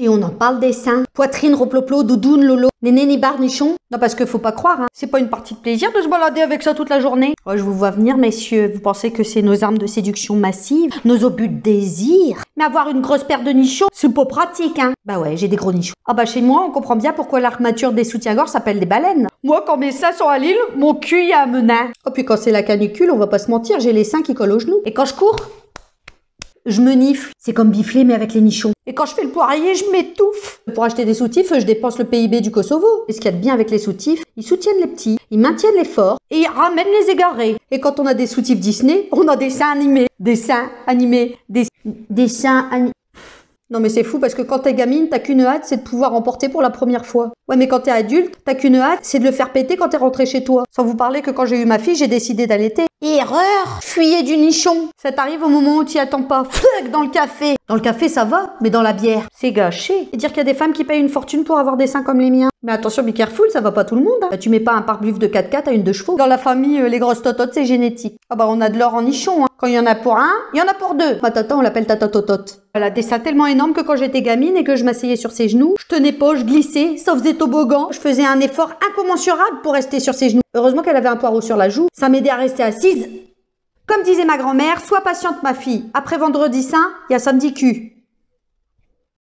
Et on en parle des seins. Poitrine, roploplo, doudoune, lolo, néné, ni barnichon. Non, parce que faut pas croire, hein. C'est pas une partie de plaisir de se balader avec ça toute la journée. Oh, je vous vois venir, messieurs. Vous pensez que c'est nos armes de séduction massive, nos obus de désir. Mais avoir une grosse paire de nichons, c'est pas pratique, hein. Bah ouais, j'ai des gros nichons. Ah bah chez moi, on comprend bien pourquoi l'armature des soutiens-gorge s'appelle des baleines. Moi, quand mes seins sont à l'île, mon cul y a un menin. Oh, puis quand c'est la canicule, on va pas se mentir, j'ai les seins qui collent aux genoux. Et quand je cours, je me nifle. C'est comme bifler, mais avec les nichons. Et quand je fais le poirier, je m'étouffe. Pour acheter des soutifs, je dépense le PIB du Kosovo. Et ce qu'il y a de bien avec les soutifs, ils soutiennent les petits, ils maintiennent les forts et ils ramènent les égarés. Et quand on a des soutifs Disney, on a des seins animés. Des seins animés. Des seins animés. Non mais c'est fou parce que quand t'es gamine, t'as qu'une hâte, c'est de pouvoir emporter pour la première fois. Ouais mais quand t'es adulte, t'as qu'une hâte, c'est de le faire péter quand t'es rentré chez toi. Sans vous parler que quand j'ai eu ma fille, j'ai décidé d'allaiter. Erreur! Fuyez du nichon. Ça t'arrive au moment où t'y attends pas. Fluc dans le café. Dans le café ça va, mais dans la bière, c'est gâché. Et dire qu'il y a des femmes qui payent une fortune pour avoir des seins comme les miens. Mais attention, be careful, ça va pas tout le monde. Hein. Bah, tu mets pas un pare-buff de 4x4 à une de chevaux. Dans la famille, les grosses tototes, c'est génétique. Ah bah on a de l'or en nichon. Hein. Quand il y en a pour un, il y en a pour deux. Ma tata, on l'appelle tata totote. Elle a des seins tellement énormes que quand j'étais gamine et que je m'asseyais sur ses genoux, je tenais pas, je glissais, ça faisait toboggan. Je faisais un effort incommensurable pour rester sur ses genoux. Heureusement qu'elle avait un poireau sur la joue. Ça m'aidait à rester assise. Comme disait ma grand-mère, sois patiente ma fille. Après vendredi saint, il y a samedi cul.